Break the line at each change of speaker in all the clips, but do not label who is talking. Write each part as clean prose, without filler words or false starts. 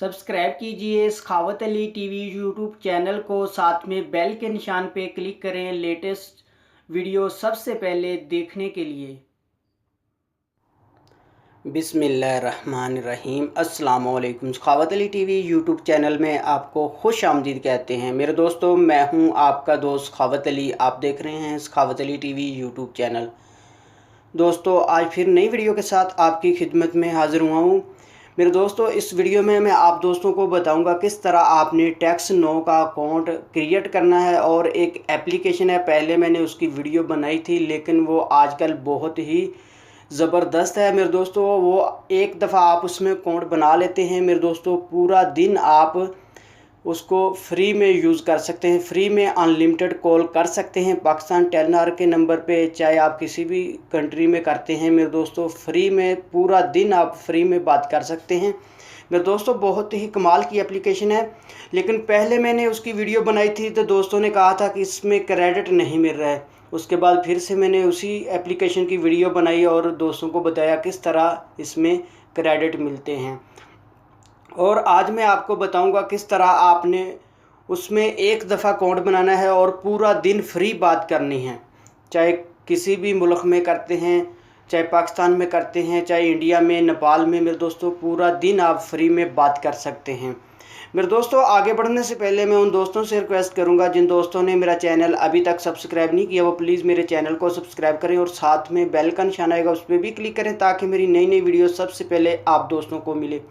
Subscribe कीजिए सखावत Ali TV YouTube channel को, साथ में बेल के निशान पे क्लिक करें लेटेस्ट वीडियो सबसे पहले देखने के लिए। बिस्मिल्लाहिर्रहमानिर्रहीम। अस्सलाम वालेकुम। सखावत अली टीवी यूट्यूब चैनल में आपको खुश आमदीद कहते हैं। मेरे दोस्तों, मैं हूं आपका दोस्त सखावत अली। आप देख रहे हैं सखावत अली टीवी यूट्यूब चैनल। दोस्तों, आज फिर नई वीडियो के साथ आपकी खिदमत में हाज़िर हुआ हूँ। मेरे दोस्तों, इस वीडियो में मैं आप दोस्तों को बताऊंगा किस तरह आपने टैक्स नो का अकाउंट क्रिएट करना है। और एक एप्लीकेशन है, पहले मैंने उसकी वीडियो बनाई थी लेकिन वो आजकल बहुत ही ज़बरदस्त है मेरे दोस्तों। वो एक दफ़ा आप उसमें अकाउंट बना लेते हैं मेरे दोस्तों, पूरा दिन आप उसको फ्री में यूज़ कर सकते हैं। फ्री में अनलिमिटेड कॉल कर सकते हैं पाकिस्तान टेलीनॉर के नंबर पे, चाहे आप किसी भी कंट्री में करते हैं मेरे दोस्तों। फ्री में पूरा दिन आप फ्री में बात कर सकते हैं मेरे दोस्तों। बहुत ही कमाल की एप्लीकेशन है। लेकिन पहले मैंने उसकी वीडियो बनाई थी तो दोस्तों ने कहा था कि इसमें क्रेडिट नहीं मिल रहा है। उसके बाद फिर से मैंने उसी एप्लीकेशन की वीडियो बनाई और दोस्तों को बताया किस तरह इसमें क्रेडिट मिलते हैं। और आज मैं आपको बताऊंगा किस तरह आपने उसमें एक दफ़ा अकाउंट बनाना है और पूरा दिन फ्री बात करनी है। चाहे किसी भी मुल्क में करते हैं, चाहे पाकिस्तान में करते हैं, चाहे इंडिया में, नेपाल में, मेरे दोस्तों पूरा दिन आप फ्री में बात कर सकते हैं। मेरे दोस्तों, आगे बढ़ने से पहले मैं उन दोस्तों से रिक्वेस्ट करूंगा जिन दोस्तों ने मेरा चैनल अभी तक सब्सक्राइब नहीं किया, वो प्लीज़ मेरे चैनल को सब्सक्राइब करें और साथ में बेल का निशान आएगा उस पर भी क्लिक करें ताकि मेरी नई नई वीडियो सबसे पहले आप दोस्तों को मिले।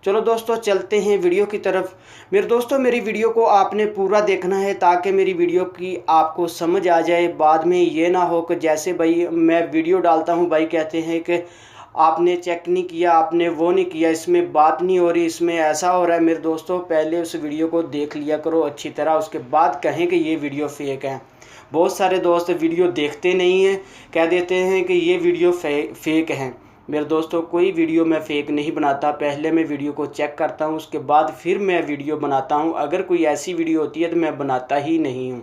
चलो दोस्तों, चलते हैं वीडियो की तरफ। मेरे दोस्तों, मेरी वीडियो को आपने पूरा देखना है ताकि मेरी वीडियो की आपको समझ आ जाए। बाद में ये ना हो कि जैसे भाई मैं वीडियो डालता हूँ, भाई कहते हैं कि आपने चेक नहीं किया, आपने वो नहीं किया, इसमें बात नहीं हो रही, इसमें ऐसा हो रहा है। मेरे दोस्तों, पहले उस वीडियो को देख लिया करो अच्छी तरह, उसके बाद कहें कि ये वीडियो फेक है। बहुत सारे दोस्त वीडियो देखते नहीं हैं, कह देते हैं कि ये वीडियो फेक है। मेरे दोस्तों, कोई वीडियो मैं फ़ेक नहीं बनाता। पहले मैं वीडियो को चेक करता हूँ, उसके बाद फिर मैं वीडियो बनाता हूँ। अगर कोई ऐसी वीडियो होती है तो मैं बनाता ही नहीं हूँ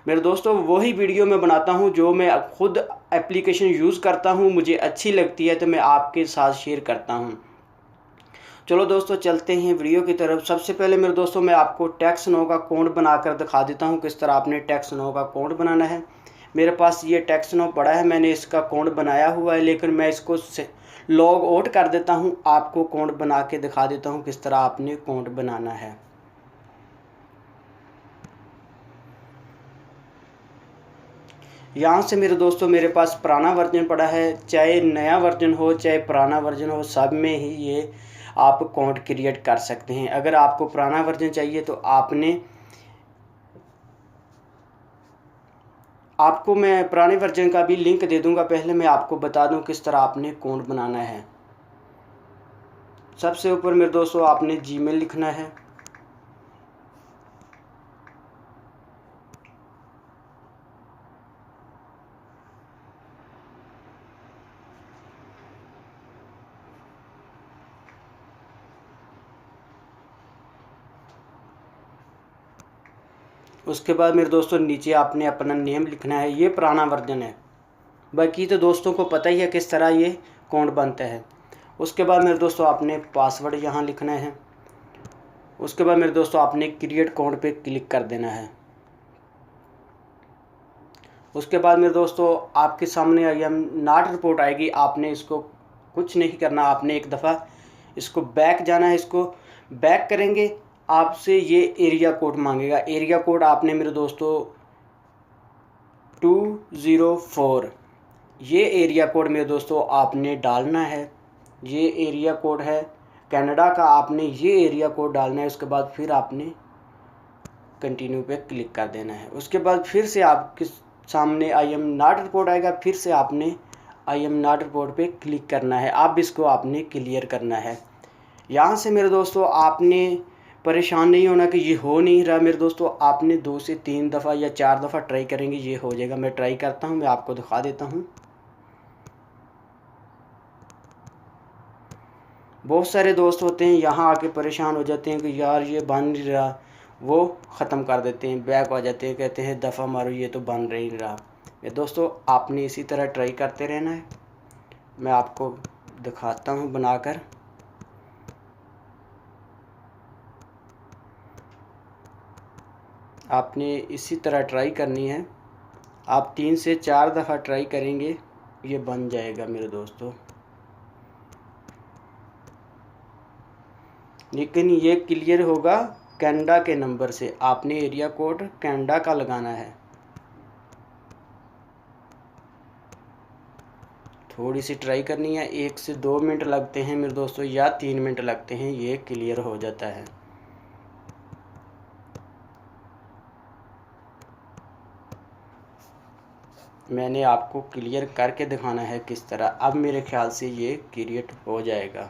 मेरे दोस्तों। वही वीडियो मैं बनाता हूँ जो मैं खुद एप्लीकेशन यूज़ करता हूँ, मुझे अच्छी लगती है तो मैं आपके साथ शेयर करता हूँ। चलो दोस्तों, चलते हैं वीडियो की तरफ। सबसे पहले मेरे दोस्तों, मैं आपको टैक्स नो का अकाउंट बनाकर दिखा देता हूँ किस तरह आपने टैक्स नो का अकाउंट बनाना है। मेरे पास ये टैक्स नो पड़ा है, मैंने इसका अकाउंट बनाया हुआ है, लेकिन मैं इसको लॉग आउट कर देता हूँ, आपको अकाउंट बना के दिखा देता हूँ किस तरह आपने अकाउंट बनाना है। यहाँ से मेरे दोस्तों, मेरे पास पुराना वर्जन पड़ा है, चाहे नया वर्जन हो चाहे पुराना वर्जन हो, सब में ही ये आप अकाउंट क्रिएट कर सकते हैं। अगर आपको पुराना वर्जन चाहिए तो आपको मैं पुराने वर्जन का भी लिंक दे दूंगा। पहले मैं आपको बता दूं किस तरह आपने अकाउंट बनाना है। सबसे ऊपर मेरे दोस्तों, आपने जीमेल लिखना है। उसके बाद मेरे दोस्तों, नीचे आपने अपना नेम लिखना है। ये पुराना वर्जन है, बाकी तो दोस्तों को पता ही है किस तरह ये अकाउंट बनता है। उसके बाद मेरे दोस्तों, आपने पासवर्ड यहाँ लिखना है। उसके बाद मेरे दोस्तों, आपने क्रिएट अकाउंट पे क्लिक कर देना है। उसके बाद मेरे दोस्तों, आपके सामने आई एम नॉट रिपोर्ट आएगी। आपने इसको कुछ नहीं करना, आपने एक दफ़ा इसको बैक जाना है। इसको बैक करेंगे, आपसे ये एरिया कोड मांगेगा। एरिया कोड आपने मेरे दोस्तों 204, ये एरिया कोड मेरे दोस्तों आपने डालना है। ये एरिया कोड है कनाडा का, आपने ये एरिया कोड डालना है। उसके बाद फिर आपने कंटिन्यू पे क्लिक कर देना है। उसके बाद फिर से आपके सामने आई एम नॉट रिपोर्ट आएगा, फिर से आपने आई एम नॉट रिपोर्ट पे क्लिक करना है। अब इसको आपने क्लियर करना है। यहाँ से मेरे दोस्तों, आपने परेशान नहीं होना कि ये हो नहीं रहा। मेरे दोस्तों, आपने 2 से 3 दफ़ा या 4 दफ़ा ट्राई करेंगे, ये हो जाएगा। मैं ट्राई करता हूँ, मैं आपको दिखा देता हूँ। बहुत सारे दोस्त होते हैं यहाँ आके परेशान हो जाते हैं कि यार ये बन नहीं रहा, वो ख़त्म कर देते हैं, बैक हो जाते हैं, कहते हैं दफ़ा मारो ये तो बन नहीं रहा। मेरे दोस्तों, आपने इसी तरह ट्राई करते रहना है। मैं आपको दिखाता हूँ बनाकर। आपने इसी तरह ट्राई करनी है। आप 3 से 4 दफ़ा ट्राई करेंगे, ये बन जाएगा मेरे दोस्तों। लेकिन ये क्लियर होगा कनाडा के नंबर से। आपने एरिया कोड कनाडा का लगाना है। थोड़ी सी ट्राई करनी है। 1 से 2 मिनट लगते हैं मेरे दोस्तों, या 3 मिनट लगते हैं, ये क्लियर हो जाता है। मैंने आपको क्लियर करके दिखाना है किस तरह। अब मेरे ख्याल से ये क्रिएट हो जाएगा।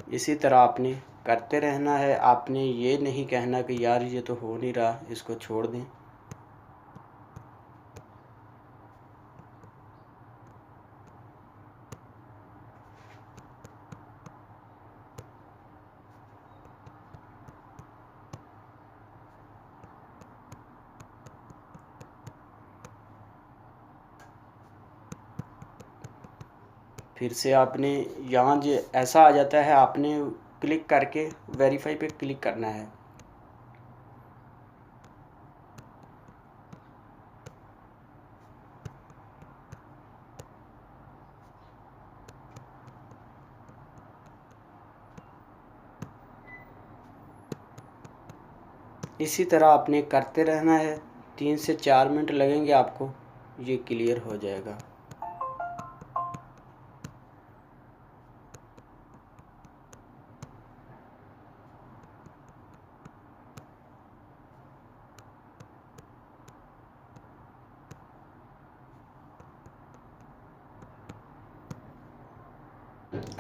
इसी तरह आपने करते रहना है। आपने ये नहीं कहना कि यार ये तो हो नहीं रहा, इसको छोड़ दें। फिर से आपने यहाँ जो ऐसा आ जाता है, आपने क्लिक करके वेरीफाई पे क्लिक करना है। इसी तरह आपने करते रहना है। 3 से 4 मिनट लगेंगे आपको, ये क्लियर हो जाएगा।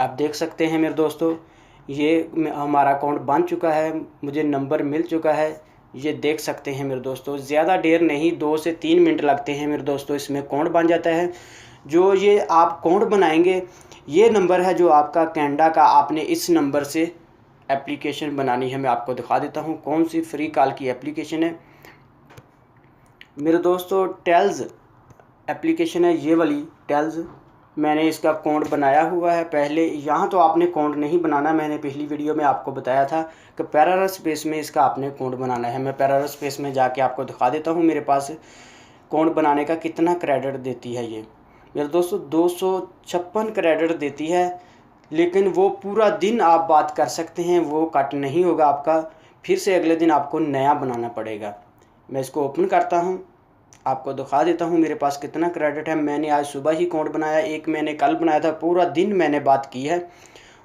आप देख सकते हैं मेरे दोस्तों, ये हमारा अकाउंट बन चुका है, मुझे नंबर मिल चुका है। ये देख सकते हैं मेरे दोस्तों, ज़्यादा देर नहीं, 2 से 3 मिनट लगते हैं मेरे दोस्तों, इसमें अकाउंट बन जाता है। जो ये आप अकाउंट बनाएंगे, ये नंबर है जो आपका कनाडा का। आपने इस नंबर से एप्लीकेशन बनानी है। मैं आपको दिखा देता हूँ कौन सी फ्री कॉल की एप्लीकेशन है मेरे दोस्तों। टेल्स एप्लीकेशन है, ये वाली टेल्स। मैंने इसका अकाउंट बनाया हुआ है पहले। यहाँ तो आपने अकाउंट नहीं बनाना, मैंने पिछली वीडियो में आपको बताया था कि पैरारस स्पेस में इसका आपने अकाउंट बनाना है। मैं पैरारस स्पेस में जाके आपको दिखा देता हूँ मेरे पास अकाउंट बनाने का कितना क्रेडिट देती है ये। मेरे दोस्तों 256 क्रेडिट देती है, लेकिन वो पूरा दिन आप बात कर सकते हैं, वो कट नहीं होगा आपका। फिर से अगले दिन आपको नया बनाना पड़ेगा। मैं इसको ओपन करता हूँ, आपको दिखा देता हूँ मेरे पास कितना क्रेडिट है। मैंने आज सुबह ही अकाउंट बनाया, एक मैंने कल बनाया था, पूरा दिन मैंने बात की है।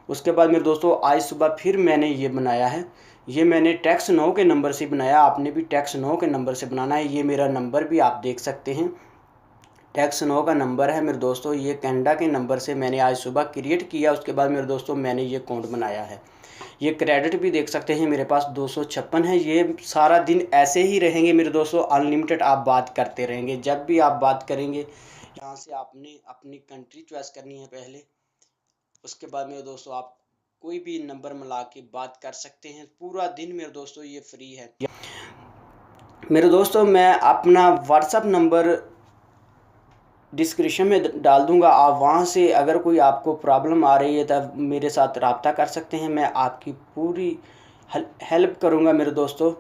उसके बाद मेरे दोस्तों आज सुबह फिर मैंने ये बनाया है। ये मैंने टैक्स 9 के नंबर से बनाया, आपने भी टैक्स 9 के नंबर से बनाना है। ये मेरा नंबर भी आप देख सकते हैं, टैक्स 9 का नंबर है मेरे दोस्तों। ये कनाडा के नंबर से मैंने आज सुबह क्रिएट किया। उसके बाद मेरे दोस्तों मैंने ये अकाउंट बनाया है। ये क्रेडिट भी देख सकते हैं मेरे पास 256 है। ये सारा दिन ऐसे ही रहेंगे मेरे दोस्तों, अनलिमिटेड आप बात करते रहेंगे। जब भी आप बात करेंगे, यहाँ से आपने अपनी कंट्री चॉइस करनी है पहले। उसके बाद मेरे दोस्तों आप कोई भी नंबर मिला के बात कर सकते हैं पूरा दिन मेरे दोस्तों, ये फ्री है मेरे दोस्तों। मैं अपना व्हाट्सअप नंबर डिस्क्रिप्शन में डाल दूंगा, आप वहां से अगर कोई आपको प्रॉब्लम आ रही है तब मेरे साथ रब्ता कर सकते हैं। मैं आपकी पूरी हेल्प करूंगा मेरे दोस्तों।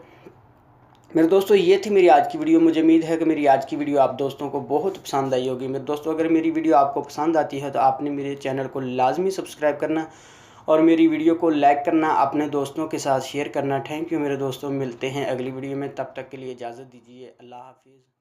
ये थी मेरी आज की वीडियो। मुझे उम्मीद है कि मेरी आज की वीडियो आप दोस्तों को बहुत पसंद आई होगी। मेरे दोस्तों अगर मेरी वीडियो आपको पसंद आती है तो आपने मेरे चैनल को लाजमी सब्सक्राइब करना और मेरी वीडियो को लाइक करना, अपने दोस्तों के साथ शेयर करना। थैंक यू मेरे दोस्तों, मिलते हैं अगली वीडियो में। तब तक के लिए इजाज़त दीजिए। अल्लाह हाफिज़।